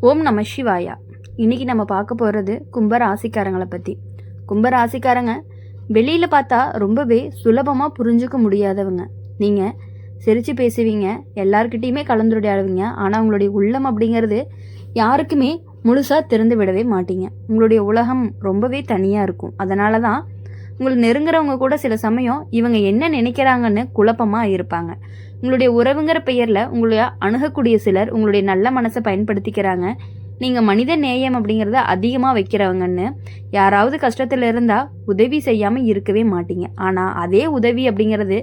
ஓம் நம சிவாயா. இன்னைக்கு நம்ம பார்க்க போகிறது கும்பராசிக்காரங்களை பற்றி. கும்பராசிக்காரங்க வெளியில் பார்த்தா ரொம்பவே சுலபமாக புரிஞ்சுக்க முடியாதவங்க. நீங்கள் சிரித்து பேசுவீங்க, எல்லார்கிட்டையுமே கலந்துரையாடுவீங்க. ஆனால் உங்களுடைய உள்ளம் அப்படிங்கிறது யாருக்குமே முழுசாக திறந்து விடவே மாட்டீங்க. உங்களுடைய உலகம் ரொம்பவே தனியாக இருக்கும். அதனால தான் உங்களுக்கு நெருங்குறவங்க கூட சில சமயம் இவங்க என்ன நினைக்கிறாங்கன்னு குழப்பமாக இருப்பாங்க. உங்களுடைய உறவுங்கிற பெயரில் உங்களுடைய அணுகக்கூடிய சிலர் உங்களுடைய நல்ல மனசை பயன்படுத்திக்கிறாங்க. நீங்கள் மனித நேயம் அப்படிங்கிறத அதிகமாக வைக்கிறவங்கன்னு யாராவது கஷ்டத்தில் இருந்தால் உதவி செய்யாமல் இருக்கவே மாட்டீங்க. ஆனால் அதே உதவி அப்படிங்கிறது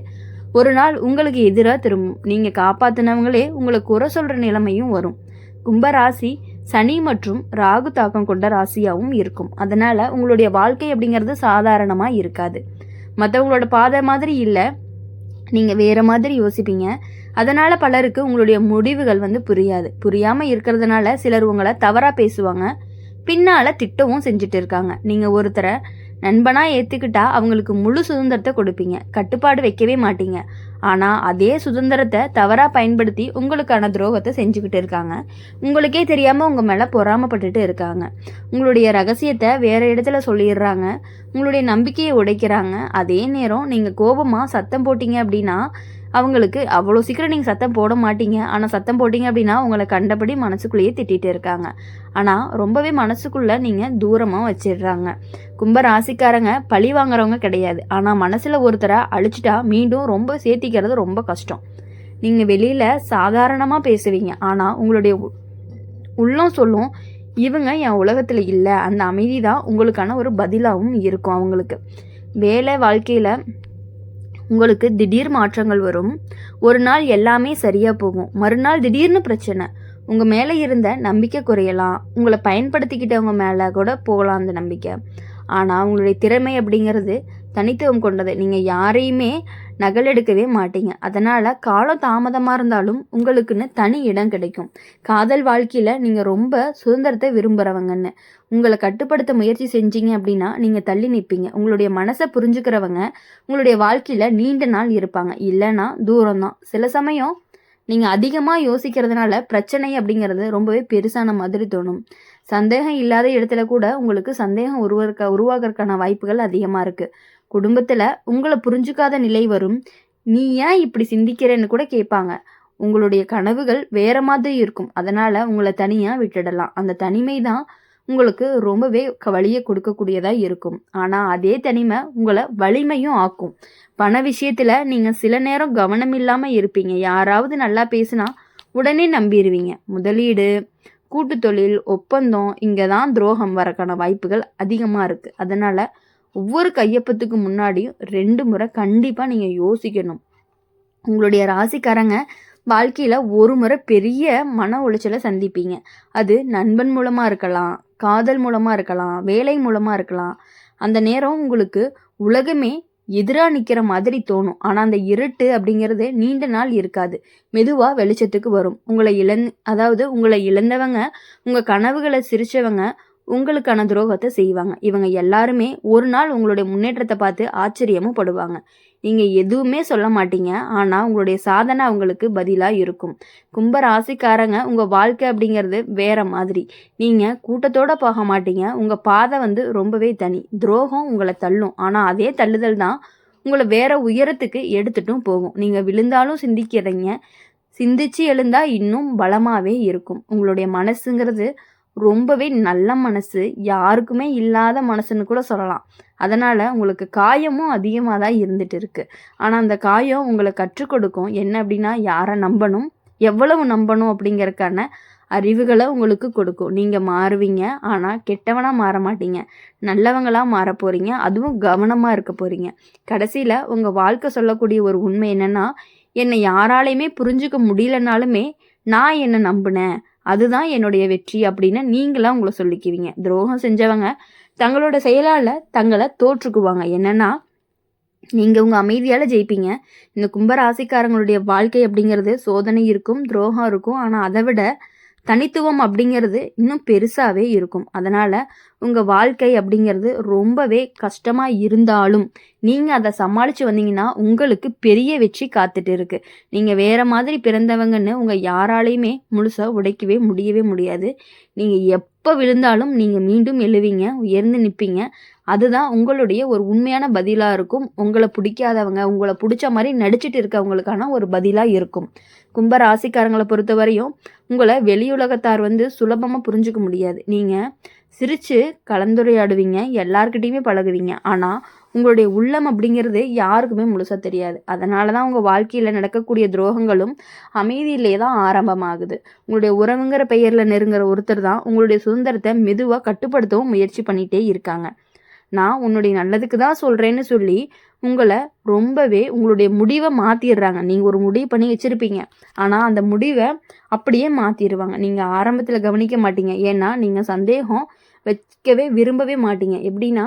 ஒரு நாள் உங்களுக்கு எதிராக திரும்பும். நீங்கள் காப்பாற்றினவங்களே உங்களை குறை சொல்கிற நிலைமையும் வரும். கும்பராசி சனி மற்றும் ராகு தாக்கம் கொண்ட ராசியாகவும் இருக்கும். அதனால் உங்களுடைய வாழ்க்கை அப்படிங்கிறது சாதாரணமாக இருக்காது. மற்றவங்களோட பாதை மாதிரி இல்லை, நீங்கள் வேறு மாதிரி யோசிப்பீங்க. அதனால் பலருக்கு உங்களுடைய முடிவுகள் புரியாமல் இருக்கிறதுனால சிலர் உங்களை தவறாக பேசுவாங்க, பின்னால் திட்டவும் செஞ்சுட்டு இருக்காங்க. நீங்கள் ஒருத்தரை நண்பனாக ஏற்றுக்கிட்டா அவங்களுக்கு முழு சுதந்திரத்தை கொடுப்பீங்க, கட்டுப்பாடு வைக்கவே மாட்டீங்க. ஆனால் அதே சுதந்திரத்தை தவறாக பயன்படுத்தி உங்களுக்கான துரோகத்தை செஞ்சுக்கிட்டு இருக்காங்க. உங்களுக்கே தெரியாமல் உங்கள் மேலே பொறாமப்பட்டுட்டு இருக்காங்க. உங்களுடைய ரகசியத்தை வேறு இடத்துல சொல்லிடுறாங்க, உங்களுடைய நம்பிக்கையை உடைக்கிறாங்க. அதே நேரம் நீங்கள் கோபமாக சத்தம் போட்டீங்க அப்படின்னா அவங்களுக்கு அவ்வளோ சீக்கிரம் நீங்கள் சத்தம் போட மாட்டீங்க. ஆனால் சத்தம் போட்டிங்க அப்படின்னா உங்களை கண்டபடி மனசுக்குள்ளேயே திட்டிகிட்டு இருக்காங்க. ஆனால் ரொம்பவே மனசுக்குள்ளே நீங்கள் தூரமாக வச்சிடுறாங்க. கும்பராசிக்காரங்க பழி வாங்குறவங்க கிடையாது. ஆனால் மனசில் ஒருத்தரை அழிச்சிட்டா மீண்டும் ரொம்ப சேர்த்திக்கிறது ரொம்ப கஷ்டம். நீங்கள் வெளியில் சாதாரணமாக பேசுவீங்க, ஆனால் உங்களுடைய உள்ளம் சொல்லும் இவங்க என் உலகத்தில் இல்லை. அந்த அமைதி தான் உங்களுக்கான ஒரு பதிலாகவும் இருக்கும். அவங்களுக்கு வேலை வாழ்க்கையில் உங்களுக்கு திடீர் மாற்றங்கள் வரும். ஒரு நாள் எல்லாமே சரியாக போகும், மறுநாள் திடீர்னு பிரச்சனை. உங்கள் மேலே இருந்த நம்பிக்கை குறையலாம், உங்களை பயன்படுத்திக்கிட்டவங்க மேலே கூட போகலாம் அந்த நம்பிக்கை. ஆனால் உங்களுடைய திறமை அப்படிங்கிறது தனித்துவம் கொண்டது. நீங்கள் யாரையுமே நகலெடுக்கவே மாட்டீங்க. அதனால் காலம் தாமதமாக இருந்தாலும் உங்களுக்குன்னு தனி இடம் கிடைக்கும். காதல் வாழ்க்கையில் நீங்கள் ரொம்ப சுதந்திரத்தை விரும்புகிறவங்கன்னு உங்களை கட்டுப்படுத்த முயற்சி செஞ்சீங்க அப்படின்னா நீங்கள் தள்ளி நிற்பீங்க. உங்களுடைய மனசை புரிஞ்சுக்கிறவங்க உங்களுடைய வாழ்க்கையில் நீண்ட நாள் இருப்பாங்க, இல்லைன்னா தூரம்தான். சில சமயம் நீங்கள் அதிகமாக யோசிக்கிறதுனால பிரச்சனை அப்படிங்கிறது ரொம்பவே பெருசான மாதிரி தோணும். சந்தேகம் இல்லாத இடத்துல கூட உங்களுக்கு சந்தேகம் உருவாகிறதுக்கான வாய்ப்புகள் அதிகமாக இருக்குது. குடும்பத்தில் உங்களை புரிஞ்சுக்காத நிலை வரும். நீ ஏன் இப்படி சிந்திக்கிறேன்னு கூட கேட்பாங்க. உங்களுடைய கனவுகள் வேற மாதிரி இருக்கும். அதனால் உங்களை தனியாக விட்டுடலாம். அந்த தனிமை தான் உங்களுக்கு ரொம்பவே வலியை கொடுக்கக்கூடியதாக இருக்கும். ஆனால் அதே தனிமை உங்களை வலிமையும் ஆக்கும். பண விஷயத்தில் நீங்கள் சில நேரம் கவனம் இல்லாமல் இருப்பீங்க. யாராவது நல்லா பேசினா உடனே நம்பிடுவீங்க. முதலீடு, கூட்டு தொழில், ஒப்பந்தம், இங்கே தான் துரோகம் வரக்கான வாய்ப்புகள் அதிகமாக இருக்குது. அதனால் ஒவ்வொரு கையொப்பத்துக்கு முன்னாடியும் 2 முறை கண்டிப்பாக நீங்கள் யோசிக்கணும். உங்களுடைய ராசிக்காரங்க வாழ்க்கையில் ஒரு முறை பெரிய மன உளைச்சலை சந்திப்பீங்க. அது நண்பன் மூலமாக இருக்கலாம், காதல் மூலமாக இருக்கலாம், வேலை மூலமாக இருக்கலாம். அந்த நேரம் உங்களுக்கு உலகமே எதிராக நிற்கிற மாதிரி தோணும். ஆனால் அந்த இருட்டு அப்படிங்கிறது நீண்ட நாள் இருக்காது, மெதுவாக வெளிச்சத்துக்கு வரும். உங்களை இழந்தவங்க, உங்கள் கனவுகளை சிரிச்சவங்க உங்களுக்கான துரோகத்தை செய்வாங்க. இவங்க எல்லாருமே ஒரு நாள் உங்களுடைய முன்னேற்றத்தை பார்த்து ஆச்சரியமும் படுவாங்க. நீங்கள் எதுவுமே சொல்ல மாட்டீங்க, ஆனால் உங்களுடைய சாதனை அவங்களுக்கு பதிலாக இருக்கும். கும்ப ராசிக்காரங்க உங்கள் வாழ்க்கை அப்படிங்கிறது வேற மாதிரி. நீங்கள் கூட்டத்தோடு போக மாட்டீங்க, உங்கள் பாதை ரொம்பவே தனி. துரோகம் உங்களை தள்ளும், ஆனால் அதே தள்ளுதல் தான் உங்களை வேற உயரத்துக்கு எடுத்துட்டும் போகும். நீங்கள் விழுந்தாலும் சிந்திச்சு எழுந்தா இன்னும் பலமாகவே இருக்கும். உங்களுடைய மனசுங்கிறது ரொம்பவே நல்ல மனசு, யாருக்குமே இல்லாத மனசுன்னு கூட சொல்லலாம். அதனால் உங்களுக்கு காயமும் அதிகமாக தான் இருந்துட்டு இருக்கு. ஆனால் அந்த காயம் உங்களை கற்றுக் கொடுக்கும். என்ன அப்படின்னா, யாரை நம்பணும், எவ்வளவு நம்பணும் அப்படிங்கிறதுக்கான அறிவுகளை உங்களுக்கு கொடுக்கும். நீங்கள் மாறுவீங்க, ஆனால் கெட்டவனாக மாற மாட்டீங்க, நல்லவங்களாக மாற போகிறீங்க. அதுவும் கவனமாக இருக்க போகிறீங்க. கடைசியில் உங்கள் வாழ்க்கை சொல்லக்கூடிய ஒரு உண்மை என்னென்னா, என்னை யாராலையுமே புரிஞ்சுக்க முடியலனாலுமே நான் என்னை நம்பினேன், அதுதான் என்னுடைய வெற்றி அப்படின்னு நீங்களாம் உங்களை சொல்லிக்குவீங்க. துரோகம் செஞ்சவங்க தங்களோட செயலால் தங்களை தோற்றுக்குவாங்க. என்னென்னா, நீங்கள் உங்கள் அமைதியால் ஜெயிப்பீங்க. இந்த கும்பராசிக்காரங்களுடைய வாழ்க்கை அப்படிங்கிறது சோதனை இருக்கும், துரோகம் இருக்கும். ஆனால் அதை விட தனித்துவம் அப்படிங்கிறது இன்னும் பெருசாகவே இருக்கும். அதனால் உங்கள் வாழ்க்கை அப்படிங்கிறது ரொம்பவே கஷ்டமாக இருந்தாலும் நீங்கள் அதை சமாளித்து வந்தீங்கன்னா உங்களுக்கு பெரிய வெற்றி காத்துட்டு இருக்கு. நீங்கள் வேறு மாதிரி பிறந்தவங்கன்னு உங்கள் யாராலையுமே முழுசாக உடைக்கவே முடியவே முடியாது. நீங்கள் எப்போ விழுந்தாலும் நீங்கள் மீண்டும் எழுவீங்க, உயர்ந்து நிற்பீங்க. அதுதான் உங்களுடைய ஒரு உண்மையான பதிலாக இருக்கும். உங்களை பிடிக்காதவங்க உங்களை பிடிச்ச மாதிரி நடிச்சிட்டு இருக்கவங்களுக்கான ஒரு பதிலாக இருக்கும். கும்ப ராசிக்காரங்களை பொறுத்த வரையும் உங்களை வெளியுலகத்தார் சுலபமாக புரிஞ்சுக்க முடியாது. நீங்கள் சிரித்து கலந்துரையாடுவீங்க, எல்லார்கிட்டையுமே பழகுவீங்க. ஆனால் உங்களுடைய உள்ளம் அப்படிங்கிறது யாருக்குமே முழுசாக தெரியாது. அதனால தான் உங்கள் வாழ்க்கையில் நடக்கக்கூடிய துரோகங்களும் அமைதியிலே தான் ஆரம்பமாகுது. உங்களுடைய உறவுங்கிற பெயரில் நெருங்குற ஒருத்தர் தான் உங்களுடைய சுதந்திரத்தை மெதுவாக கட்டுப்படுத்தவும் முயற்சி பண்ணிகிட்டே இருக்காங்க. நான் உன்னுடைய நல்லதுக்கு தான் சொல்கிறேன்னு சொல்லி உங்களை ரொம்பவே உங்களுடைய முடிவை மாற்றிடுறாங்க. நீங்கள் ஒரு முடிவு பண்ணி வச்சுருப்பீங்க, ஆனால் அந்த முடிவை அப்படியே மாற்றிடுவாங்க. நீங்கள் ஆரம்பத்தில் கவனிக்க மாட்டீங்க. ஏன்னா நீங்கள் சந்தேகம் வைக்கவே விரும்பவே மாட்டீங்க. எப்படின்னா,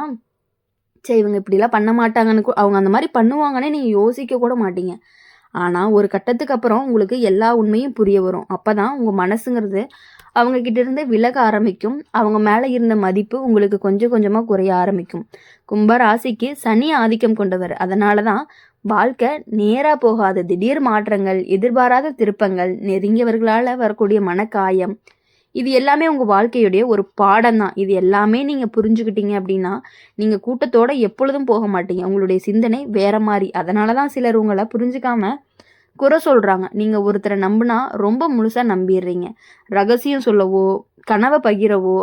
சரி இவங்க இப்படிலாம் பண்ண மாட்டாங்கன்னு, அவங்க அந்த மாதிரி பண்ணுவாங்கன்னே நீங்கள் யோசிக்க கூட மாட்டீங்க. ஆனால் ஒரு கட்டத்துக்கு அப்புறம் உங்களுக்கு எல்லா உண்மையும் புரிய வரும். அப்போ தான் உங்கள் மனசுங்கிறது அவங்கக்கிட்ட இருந்து விலக ஆரம்பிக்கும். அவங்க மேலே இருந்த மதிப்பு உங்களுக்கு கொஞ்சம் கொஞ்சமாக குறைய ஆரம்பிக்கும். கும்ப ராசிக்கு சனி ஆதிக்கம் கொண்டவர். அதனால தான் வாழ்க்கை நேராக போகாது. திடீர் மாற்றங்கள், எதிர்பாராத திருப்பங்கள், நெருங்கியவர்களால் வரக்கூடிய மனக்காயம், இது எல்லாமே உங்கள் வாழ்க்கையுடைய ஒரு பாடம் தான். இது எல்லாமே நீங்கள் புரிஞ்சுக்கிட்டீங்க அப்படின்னா நீங்கள் கூட்டத்தோடு எப்பொழுதும் போக மாட்டீங்க. உங்களுடைய சிந்தனை வேற மாதிரி. அதனால தான் சிலர் உங்களை புரிஞ்சுக்காம குறை சொல்கிறாங்க. நீங்கள் ஒருத்தரை நம்பினா ரொம்ப முழுசாக நம்பிடுறீங்க. ரகசியம் சொல்லவோ கனவை பகிரவோ,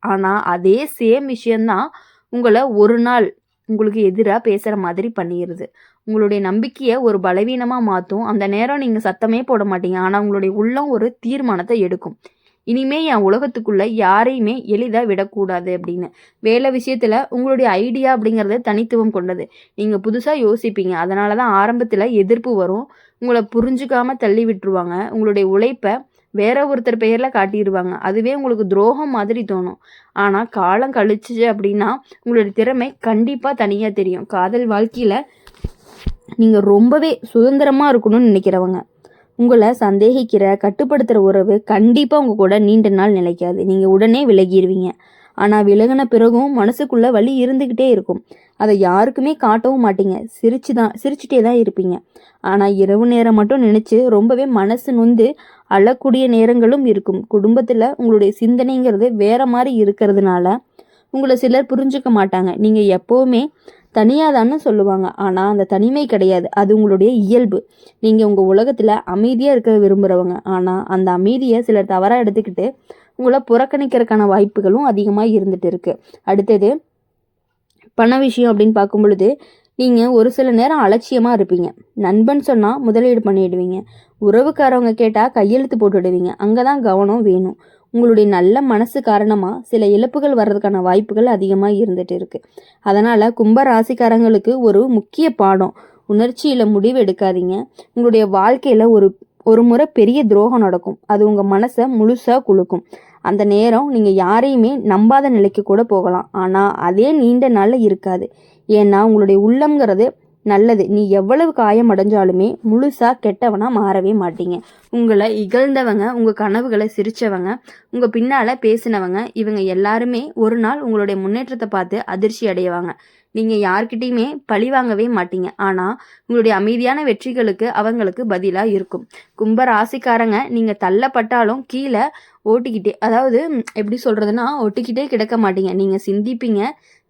ஆனால் அதே சேம் விஷயந்தான் உங்களை ஒரு நாள் உங்களுக்கு எதிராக பேசுகிற மாதிரி பண்ணிடுது. உங்களுடைய நம்பிக்கையை ஒரு பலவீனமாக மாற்றும். அந்த நேரம் நீங்கள் சத்தமே போட மாட்டீங்க, ஆனால் உங்களுடைய உள்ளம் ஒரு தீர்மானத்தை எடுக்கும். இனிமே என் உலகத்துக்குள்ளே யாரையுமே எளிதாக விடக்கூடாது அப்படின்னு. வேலை விஷயத்தில் உங்களுடைய ஐடியா அப்படிங்கிறது தனித்துவம் கொண்டது. நீங்கள் புதுசாக யோசிப்பீங்க. அதனால தான் ஆரம்பத்தில் எதிர்ப்பு வரும். உங்களை புரிஞ்சுக்காம தள்ளி விட்டுருவாங்க. உங்களுடைய உழைப்பை வேற ஒருத்தர் பெயரில் காட்டிடுவாங்க. அதுவே உங்களுக்கு துரோகம் மாதிரி தோணும். ஆனால் காலம் கழிச்சு அப்படின்னா உங்களுடைய திறமை கண்டிப்பாக தனியாக தெரியும். காதல் வாழ்க்கையில் நீங்கள் ரொம்பவே சுதந்திரமாக இருக்கணும்னு நினைக்கிறவங்க, உங்களை சந்தேகிக்கிற கட்டுப்படுத்துகிற உறவு கண்டிப்பாக உங்கள் கூட நீண்ட நாள் நிலைக்காது. நீங்கள் உடனே விலகிடுவீங்க. ஆனால் விலகின பிறகும் மனசுக்குள்ளே வலி இருந்துக்கிட்டே இருக்கும். அதை யாருக்குமே காட்டவும் மாட்டீங்க. சிரிச்சுட்டே தான் இருப்பீங்க. ஆனால் இரவு நேரம் மட்டும் நினச்சி ரொம்பவே மனசு நொந்து அழக்கூடிய நேரங்களும் இருக்கும். குடும்பத்தில் உங்களுடைய சிந்தனைங்கிறது வேற மாதிரி இருக்கிறதுனால உங்களை சிலர் புரிஞ்சுக்க மாட்டாங்க. நீங்கள் எப்போவுமே தனியாதான்னு சொல்லுவாங்க. ஆனால் அந்த தனிமை கிடையாது, அது உங்களுடைய இயல்பு. நீங்கள் உங்கள் உலகத்தில் அமைதியாக இருக்க விரும்புகிறவங்க. ஆனால் அந்த அமைதியை சிலர் தவறாக எடுத்துக்கிட்டு உங்களை புறக்கணிக்கிறதுக்கான வாய்ப்புகளும் அதிகமாக இருந்துட்டு இருக்கு. அடுத்தது பண விஷயம் அப்படின்னு பார்க்கும் பொழுது நீங்கள் ஒரு சில நேரம் அலட்சியமாக இருப்பீங்க. நண்பன் சொன்னால் முதலீடு பண்ணிடுவீங்க. உறவுக்காரவங்க கேட்டால் கையெழுத்து போட்டுடுவீங்க. அங்கே தான் கவனம் வேணும். உங்களுடைய நல்ல மனசு காரணமாக சில இழப்புகள் வர்றதுக்கான வாய்ப்புகள் அதிகமாக இருந்துட்டு இருக்கு. அதனால் கும்ப ராசிக்காரங்களுக்கு ஒரு முக்கிய பாடம், உணர்ச்சியில் முடிவு எடுக்காதீங்க. உங்களுடைய வாழ்க்கையில் ஒரு முறை பெரிய துரோகம் நடக்கும். அது உங்கள் மனசை முழுசாக குலுக்கும். அந்த நேரம் நீங்கள் யாரையுமே நம்பாத நிலைக்கு கூட போகலாம். ஆனால் அதே நீண்ட நாளில் இருக்காது. ஏன்னா உங்களுடைய உள்ளம்ங்கிறது நல்லது. நீ எவ்வளவு காயம் அடைஞ்சாலுமே முழுசாக கெட்டவனாக மாறவே மாட்டீங்க. உங்களை இகழ்ந்தவங்க, உங்கள் கனவுகளை சிரித்தவங்க, உங்கள் பின்னால் பேசினவங்க, இவங்க எல்லாருமே ஒரு நாள் உங்களுடைய முன்னேற்றத்தை பார்த்து அதிர்ச்சி அடைவாங்க. நீங்கள் யார்கிட்டையுமே பழி வாங்கவே மாட்டீங்க. ஆனால் உங்களுடைய அமைதியான வெற்றிகளுக்கு அவங்களுக்கு பதிலாக இருக்கும். கும்ப ராசிக்காரங்க நீங்கள் தள்ளப்பட்டாலும் கீழே ஓட்டிக்கிட்டே, அதாவது எப்படி சொல்கிறதுனா ஒட்டிக்கிட்டே கிடக்க மாட்டீங்க. நீங்கள் சிந்திப்பீங்க,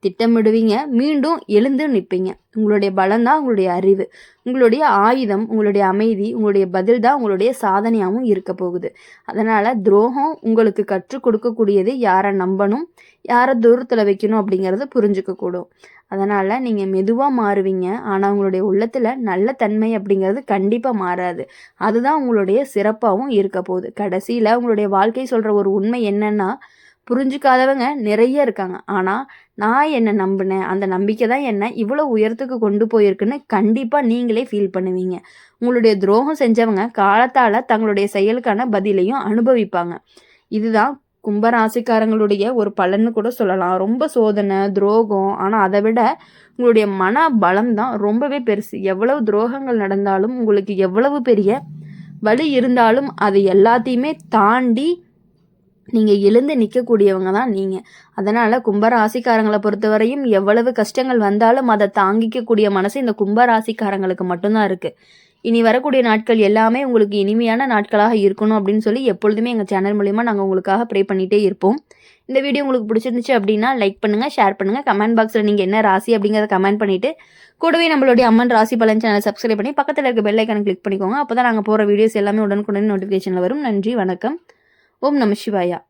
திட்டமிடுவீங்க, மீண்டும் எழுந்து நிற்பீங்க. உங்களுடைய பலம்தான் உங்களுடைய அறிவு, உங்களுடைய ஆயுதம், உங்களுடைய அமைதி, உங்களுடைய பதில் தான் உங்களுடைய சாதனையாகவும் இருக்க போகுது. அதனால் துரோகம் உங்களுக்கு கற்றுக் கொடுக்கக்கூடியது யாரை நம்பணும், யாரை தூரத்தில் வைக்கணும் அப்படிங்கிறத புரிஞ்சுக்கக்கூடும். அதனால் நீங்கள் மெதுவாக மாறுவீங்க. ஆனால் உங்களுடைய உள்ளத்தில் நல்ல தன்மை அப்படிங்கிறது கண்டிப்பாக மாறாது. அதுதான் உங்களுடைய சிறப்பாகவும் இருக்க போகுது. கடைசியில் உங்களுடைய வாழ்க்கை சொல்கிற ஒரு உண்மை என்னன்னா, புரிஞ்சுக்காதவங்க நிறைய இருக்காங்க. ஆனால் நான் என்னை நம்பினேன், அந்த நம்பிக்கை தான் என்னை இவ்வளோ உயரத்துக்கு கொண்டு போயிருக்குன்னு கண்டிப்பாக நீங்களே ஃபீல் பண்ணுவீங்க. உங்களுடைய துரோகம் செஞ்சவங்க காலத்தால் தங்களுடைய செயலுக்கான பதிலையும் அனுபவிப்பாங்க. இதுதான் கும்பராசிக்காரங்களுடைய ஒரு பலன்னு கூட சொல்லலாம். ரொம்ப சோதனை, துரோகம், ஆனால் அதை விட உங்களுடைய மன பலம் தான் ரொம்பவே பெருசு. எவ்வளவு துரோகங்கள் நடந்தாலும், உங்களுக்கு எவ்வளவு பெரிய வலி இருந்தாலும், அது எல்லாத்தையுமே தாண்டி நீங்கள் எழுந்து நிற்கக்கூடியவங்க தான் நீங்கள். அதனால் கும்பராசிக்காரங்களை பொறுத்தவரையும் எவ்வளவு கஷ்டங்கள் வந்தாலும் அதை தாங்கிக்கக்கூடிய மனசு இந்த கும்பராசிக்காரங்களுக்கு மட்டும்தான் இருக்குது. இனி வரக்கூடிய நாட்கள் எல்லாமே உங்களுக்கு இனிமையான நாட்களாக இருக்கணும் அப்படின்னு சொல்லி எப்பொழுதுமே எங்கள் சேனல் மூலிமா நாங்கள் உங்களுக்காக ப்ரே பண்ணிகிட்டே இருப்போம். இந்த வீடியோ உங்களுக்கு பிடிச்சிருந்துச்சு அப்படின்னா லைக் பண்ணுங்கள், ஷேர் பண்ணுங்கள், கமெண்ட் பாக்ஸில் நீங்கள் என்ன ராசி அப்படிங்கிறத கமெண்ட் பண்ணிவிட்டு கூடவே நம்மளுடைய அம்மன் ராசி பலன் சேனல் சப்ஸ்கிரைப் பண்ணி பக்கத்தில் இருக்க பெல் ஐக்கானை கிளிக் பண்ணிக்கோங்க. அப்போ தான் நாங்கள் போகிற வீடியோஸ் எல்லாமே உடனுக்குடன் நோட்டிஃபிகேஷனில் வரும். நன்றி, வணக்கம். ஓம் நம சிவாயா.